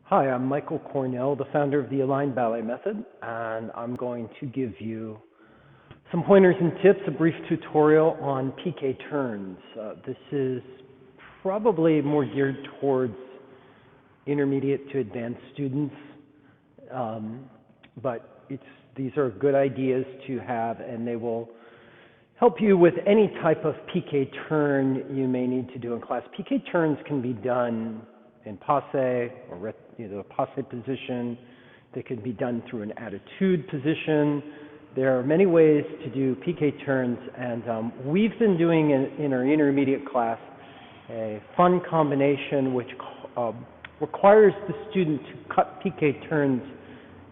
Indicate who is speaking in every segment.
Speaker 1: Hi, I'm Michael Cornell, the founder of the Aligned Ballet Method, and I'm going to give you some pointers and tips, a brief tutorial on Piqué turns. This is probably more geared towards intermediate to advanced students, but these are good ideas to have, and they will help you with any type of Piqué turn you may need to do in class. Piqué turns can be done in passe or a passe position. They can be done through an attitude position. There are many ways to do Piqué turns, and we've been doing in our intermediate class a fun combination which requires the student to cut Piqué turns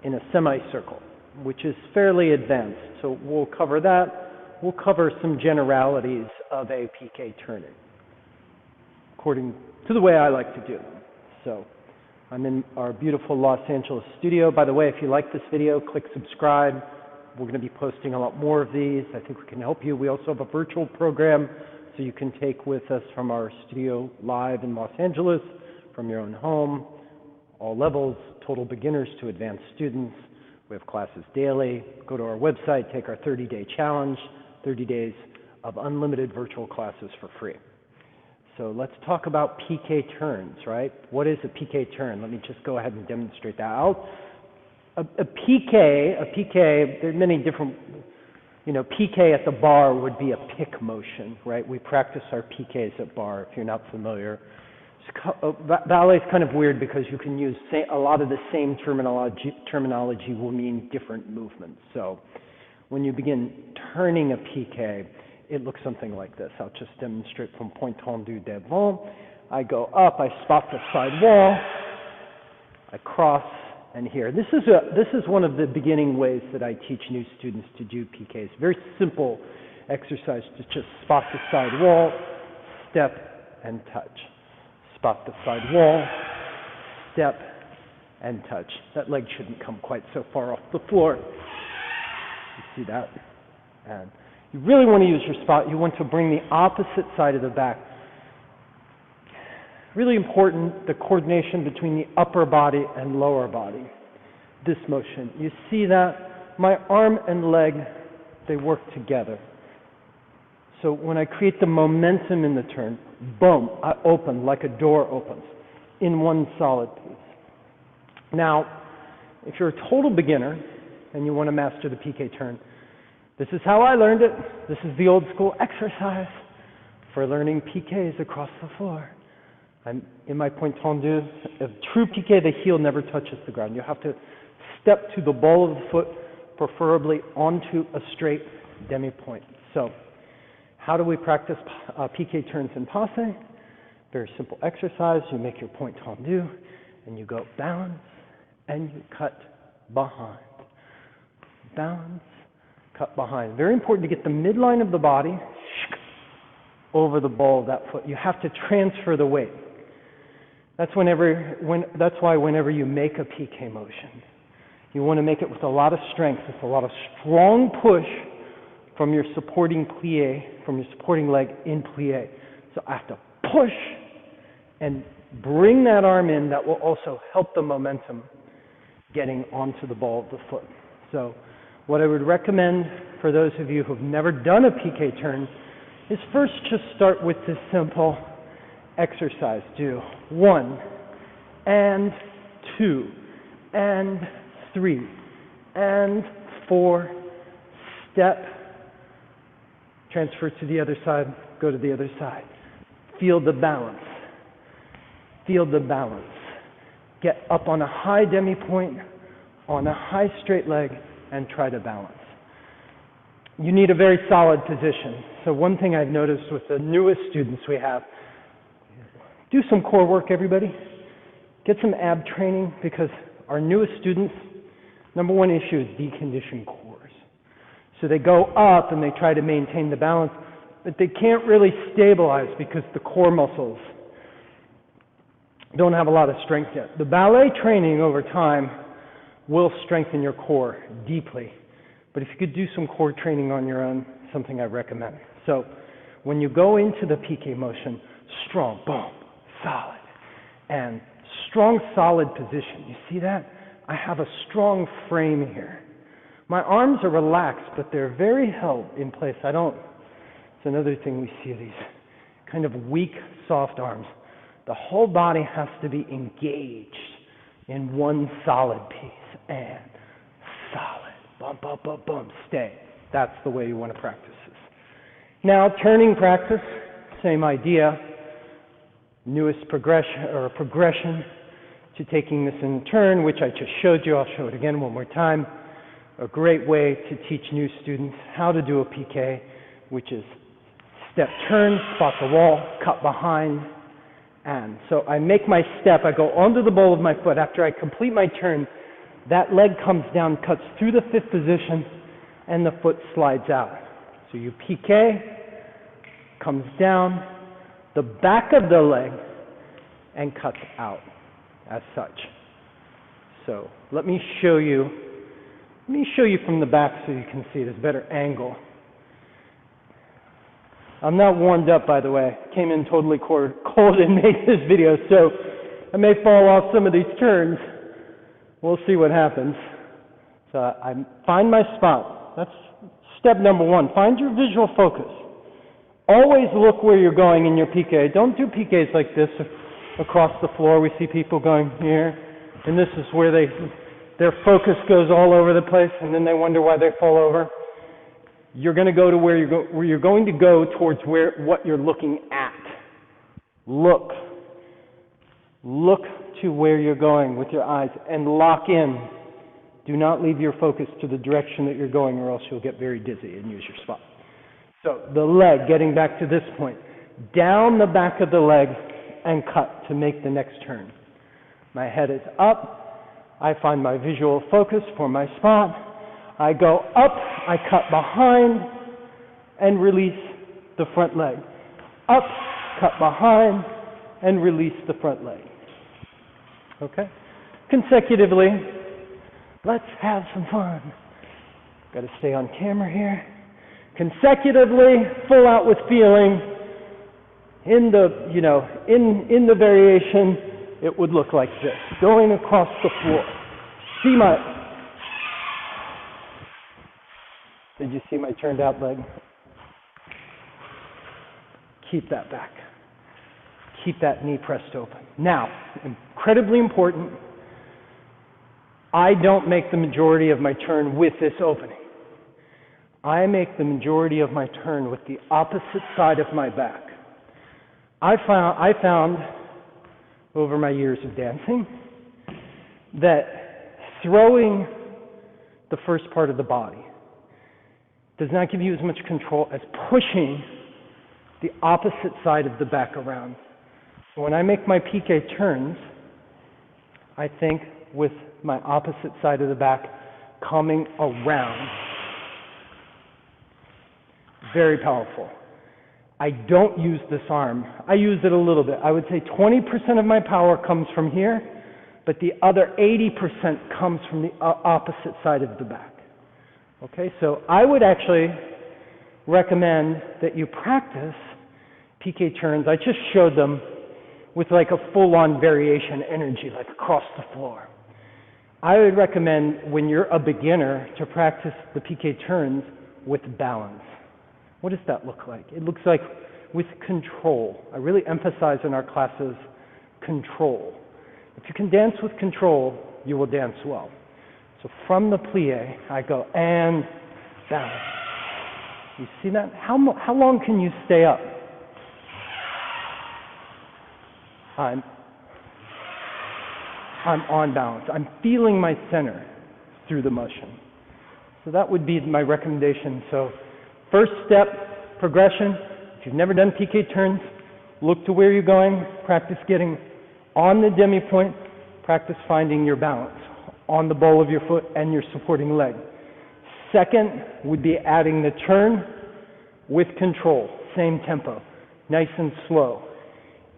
Speaker 1: in a semicircle, which is fairly advanced. So we'll cover that. We'll cover some generalities of a Piqué turning, according to the way I like to do them. So I'm in our beautiful Los Angeles studio. By the way, if you like this video, click subscribe. We're going to be posting a lot more of these. I think we can help you. We also have a virtual program so you can take with us from our studio live in Los Angeles, from your own home, all levels, total beginners to advanced students. We have classes daily. Go to our website, take our 30-day challenge, 30 days of unlimited virtual classes for free. So let's talk about Piqué turns, right? What is a Piqué turn? Let me just go ahead and demonstrate that out. A Piqué, there are many different, Piqué at the bar would be a pick motion, right? We practice our Piqués at bar, if you're not familiar. Ballet is kind of weird because you can use a lot of the same terminology will mean different movements. So when you begin turning a Piqué, it looks something like this. I'll just demonstrate from point tendu devant. I go up, I spot the side wall, I cross, and here. This is one of the beginning ways that I teach new students to do Piqués. Very simple exercise to just spot the side wall, step, and touch. Spot the side wall, step, and touch. That leg shouldn't come quite so far off the floor. You see that? And you really want to use your spot. You want to bring the opposite side of the back. Really important, the coordination between the upper body and lower body. This motion. You see that? My arm and leg, they work together. So when I create the momentum in the turn, boom, I open like a door opens in one solid piece. Now, if you're a total beginner and you want to master the Piqué turn, this is how I learned it. This is the old school exercise for learning Piqués across the floor. I'm in my point tendu. A true Piqué, the heel never touches the ground. You have to step to the ball of the foot, preferably onto a straight demi-point. So how do we practice Piqué turns in passe? Very simple exercise. You make your point tendu, and you go balance, and you cut behind. Balance, cut behind. Very important to get the midline of the body over the ball of that foot. You have to transfer the weight. That's why whenever you make a Piqué motion, you want to make it with a lot of strength, with a lot of strong push from your supporting plie, from your supporting leg in plie. So I have to push and bring that arm in. That will also help the momentum getting onto the ball of the foot. So what I would recommend for those of you who have never done a Piqué turn is first just start with this simple exercise. Do 1 and 2 and 3 and 4, step, transfer to the other side, go to the other side. Feel the balance. Feel the balance. Get up on a high demi-point, on a high straight leg, and try to balance. You need a very solid position. So one thing I've noticed with the newest students we have, do some core work, everybody. Get some ab training, because our newest students, number one issue is deconditioned cores. So they go up and they try to maintain the balance, but they can't really stabilize because the core muscles don't have a lot of strength yet. The ballet training over time will strengthen your core deeply. But if you could do some core training on your own, something I recommend. So when you go into the Piqué motion, strong, boom, solid, and strong, solid position. You see that? I have a strong frame here. My arms are relaxed, but they're very held in place. It's another thing we see, these kind of weak, soft arms. The whole body has to be engaged in one solid piece. And solid. Bum, bum, bum, bum. Stay. That's the way you want to practice this. Now, turning practice, same idea. Newest progression to taking this in turn, which I just showed you. I'll show it again one more time. A great way to teach new students how to do a Piqué, which is step, turn, spot the wall, cut behind, and. So I make my step, I go onto the ball of my foot. After I complete my turn, that leg comes down, cuts through the fifth position, and the foot slides out. So you Piqué, comes down, the back of the leg, and cuts out as such. So let me show you from the back so you can see it. It's a better angle. I'm not warmed up, by the way. Came in totally cold and made this video, so I may fall off some of these turns. We'll see what happens. So I find my spot. That's step number one. Find your visual focus. Always look where you're going in your Piqué. Don't do Piqués like this across the floor. We see people going here, and this is where their focus goes all over the place, and then they wonder why they fall over. You're going to go to where you're going to go towards what you're looking at. Look to where you're going with your eyes and lock in. Do not leave your focus to the direction that you're going, or else you'll get very dizzy and use your spot. So the leg, getting back to this point, down the back of the leg and cut to make the next turn. My head is up. I find my visual focus for my spot. I go up, I cut behind, and release the front leg. Up, cut behind, and release the front leg. Okay? Consecutively, let's have some fun. Got to stay on camera here. Consecutively, full out with feeling. In the variation, it would look like this. Going across the floor. Did you see my turned out leg? Keep that back. Keep that knee pressed open. Now, incredibly important, I don't make the majority of my turn with this opening. I make the majority of my turn with the opposite side of my back. I found over my years of dancing that throwing the first part of the body does not give you as much control as pushing the opposite side of the back around. So when I make my Piqué turns, I think with my opposite side of the back coming around. Very powerful. I don't use this arm. I use it a little bit. I would say 20% of my power comes from here, but the other 80% comes from the opposite side of the back. Okay, so I would actually recommend that you practice Piqué turns. I just showed them with like a full-on variation energy, like across the floor. I would recommend when you're a beginner to practice the Piqué turns with balance. What does that look like? It looks like with control. I really emphasize in our classes control. If you can dance with control, you will dance well. So from the plie, I go and balance. You see that? How long can you stay up? I'm on balance. I'm feeling my center through the motion. So that would be my recommendation. So first step, progression. If you've never done Piqué turns, look to where you're going. Practice getting on the demi-point. Practice finding your balance on the ball of your foot and your supporting leg. Second would be adding the turn with control. Same tempo. Nice and slow.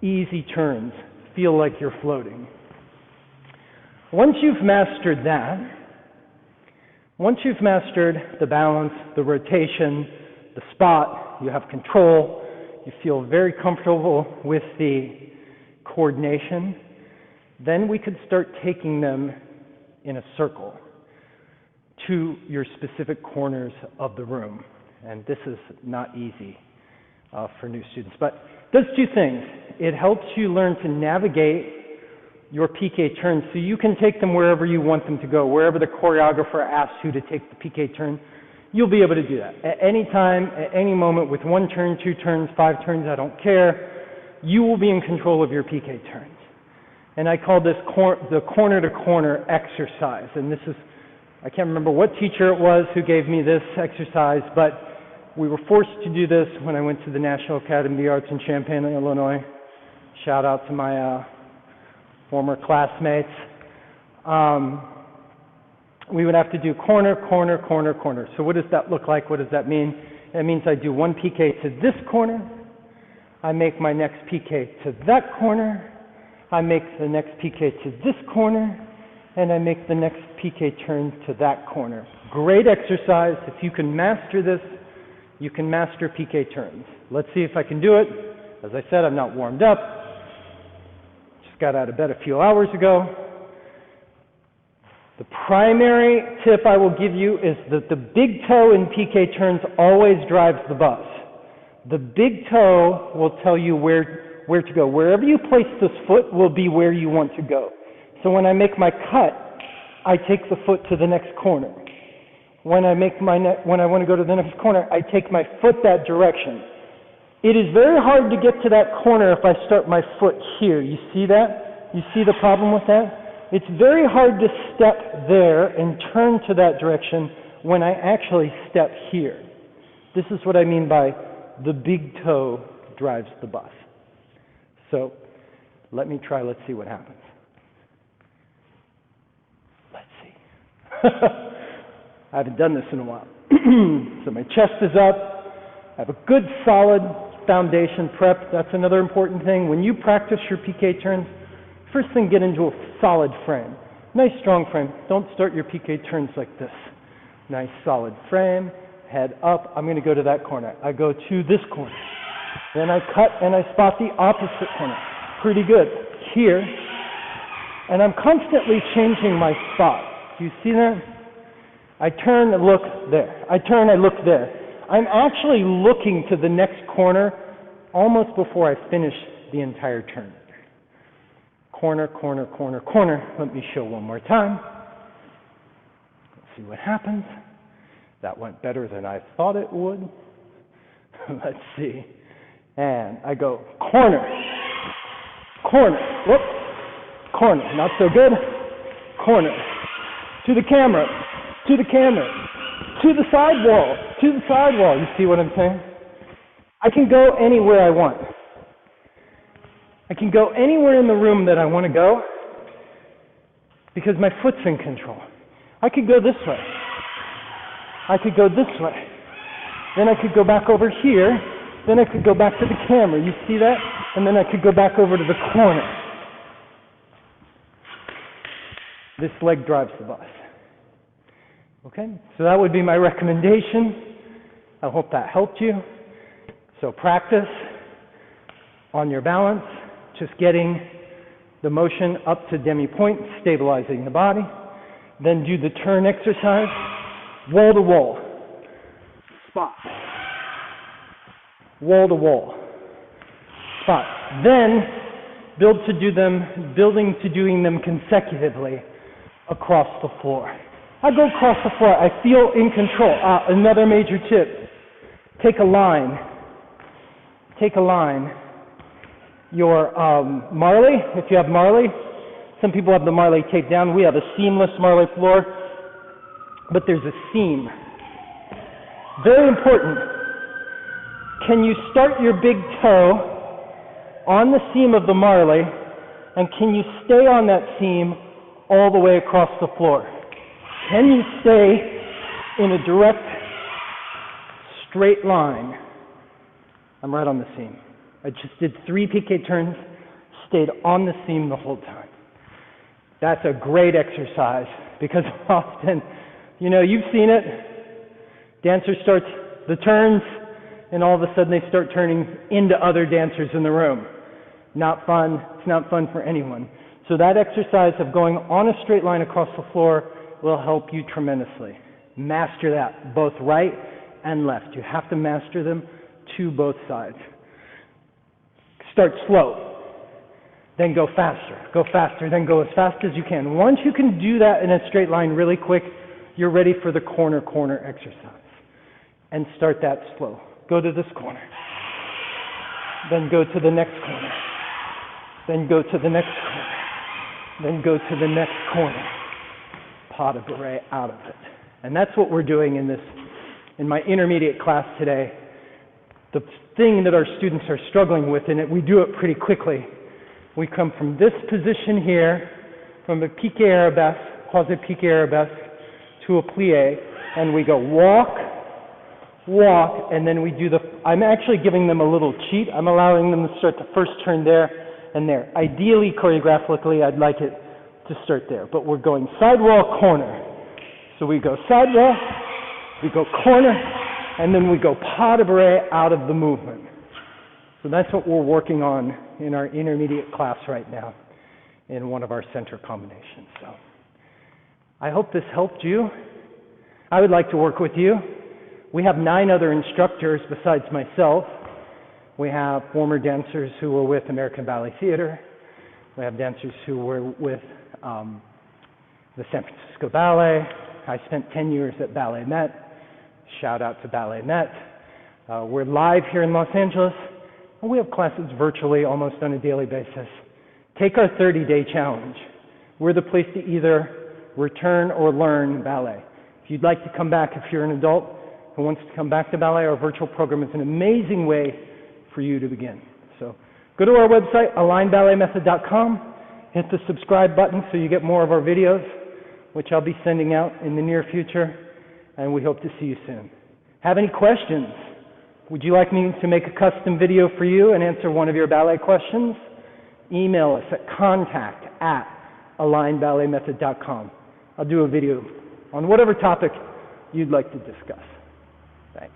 Speaker 1: Easy turns. Feel like you're floating. Once you've mastered that, once you've mastered the balance, the rotation, the spot, you have control, you feel very comfortable with the coordination, Then we could start taking them in a circle to your specific corners of the room. And this is not easy for new students, but it does two things. It helps you learn to navigate your Piqué turns so you can take them wherever you want them to go. Wherever the choreographer asks you to take the Piqué turn, you'll be able to do that. At any time, at any moment, with 1 turn, 2 turns, 5 turns, I don't care, you will be in control of your Piqué turns. And I call this the corner-to-corner exercise. And this is, I can't remember what teacher it was who gave me this exercise, but we were forced to do this when I went to the National Academy of the Arts in Champaign, Illinois. Shout out to my former classmates. We would have to do corner, corner, corner, corner. So what does that look like? What does that mean? It means I do 1 Piqué to this corner. I make my next Piqué to that corner. I make the next Piqué to this corner. And I make the next Piqué turn to that corner. Great exercise. If you can master this, you can master Piqué turns. Let's see if I can do it. As I said, I'm not warmed up. Just got out of bed a few hours ago. The primary tip I will give you is that the big toe in Piqué turns always drives the bus. The big toe will tell you where to go. Wherever you place this foot will be where you want to go. So when I make my cut, I take the foot to the next corner. When I want to go to the next corner, I take my foot that direction. It is very hard to get to that corner if I start my foot here. You see that? You see the problem with that? It's very hard to step there and turn to that direction when I actually step here. This is what I mean by the big toe drives the bus. So let me try. Let's see what happens. Let's see. I haven't done this in a while. So my chest is up. I have a good solid foundation prep. That's another important thing. When you practice your Piqué turns, first thing, get into a solid frame. Nice strong frame. Don't start your Piqué turns like this. Nice solid frame, head up. I'm going to go to that corner. I go to this corner. Then I cut and I spot the opposite corner. Pretty good. Here. And I'm constantly changing my spot. Do you see that? I turn and look there. I turn, I look there. I'm actually looking to the next corner almost before I finish the entire turn. Corner, corner, corner, corner. Let me show one more time. Let's see what happens. That went better than I thought it would. Let's see. And I go corner, corner, whoop, corner, not so good, corner, to the camera, to the camera, to the sidewall, to the sidewall. You see what I'm saying? I can go anywhere I want. I can go anywhere in the room that I want to go because my foot's in control. I could go this way. I could go this way. Then I could go back over here. Then I could go back to the camera. You see that? And then I could go back over to the corner. This leg drives the bus. Okay? So that would be my recommendation. I hope that helped you. So practice on your balance, just getting the motion up to demi-point, stabilizing the body. Then do the turn exercise, wall to wall, spot, wall to wall, spot. Then building to doing them consecutively across the floor. I go across the floor, I feel in control. Another major tip, take a line, your Marley, if you have Marley. Some people have the Marley taped down. We have a seamless Marley floor, but there's a seam. Very important. Can you start your big toe on the seam of the Marley, and can you stay on that seam all the way across the floor? Can you stay in a direct, straight line? I'm right on the seam. I just did 3 Piqué turns, stayed on the seam the whole time. That's a great exercise because often, you've seen it. Dancer starts the turns and all of a sudden they start turning into other dancers in the room. Not fun. It's not fun for anyone. So that exercise of going on a straight line across the floor will help you tremendously. Master that, both right and left. You have to master them to both sides. Start slow, then go faster, then go as fast as you can. Once you can do that in a straight line really quick, you're ready for the corner exercise. And start that slow. Go to this corner, then go to the next corner, then go to the next corner, then go to the next corner. Pas de bourrée out of it. And that's what we're doing in my intermediate class today. The thing that our students are struggling with, and we do it pretty quickly. We come from this position here, from a piqué arabesque, quasi-piqué arabesque, to a plié, and we go walk, and then we do I'm actually giving them a little cheat. I'm allowing them to start the first turn there and there. Ideally, choreographically, I'd like it to start there, but we're going sidewall, corner. So we go sidewall, we go corner, and then we go pas de bourrée out of the movement. So that's what we're working on in our intermediate class right now in one of our center combinations. So I hope this helped you. I would like to work with you. We have 9 other instructors besides myself. We have former dancers who were with American Ballet Theater. We have dancers who were with the San Francisco Ballet. I spent 10 years at Ballet Met. Shout out to Ballet Met. We're live here in Los Angeles. And we have classes virtually almost on a daily basis. Take our 30-day challenge. We're the place to either return or learn ballet. If you'd like to come back, if you're an adult who wants to come back to ballet, our virtual program is an amazing way for you to begin. So go to our website, alignballetmethod.com. Hit the subscribe button so you get more of our videos, which I'll be sending out in the near future, and we hope to see you soon. Have any questions? Would you like me to make a custom video for you and answer one of your ballet questions? Email us at contact@alignballetmethod.com. I'll do a video on whatever topic you'd like to discuss. Thanks.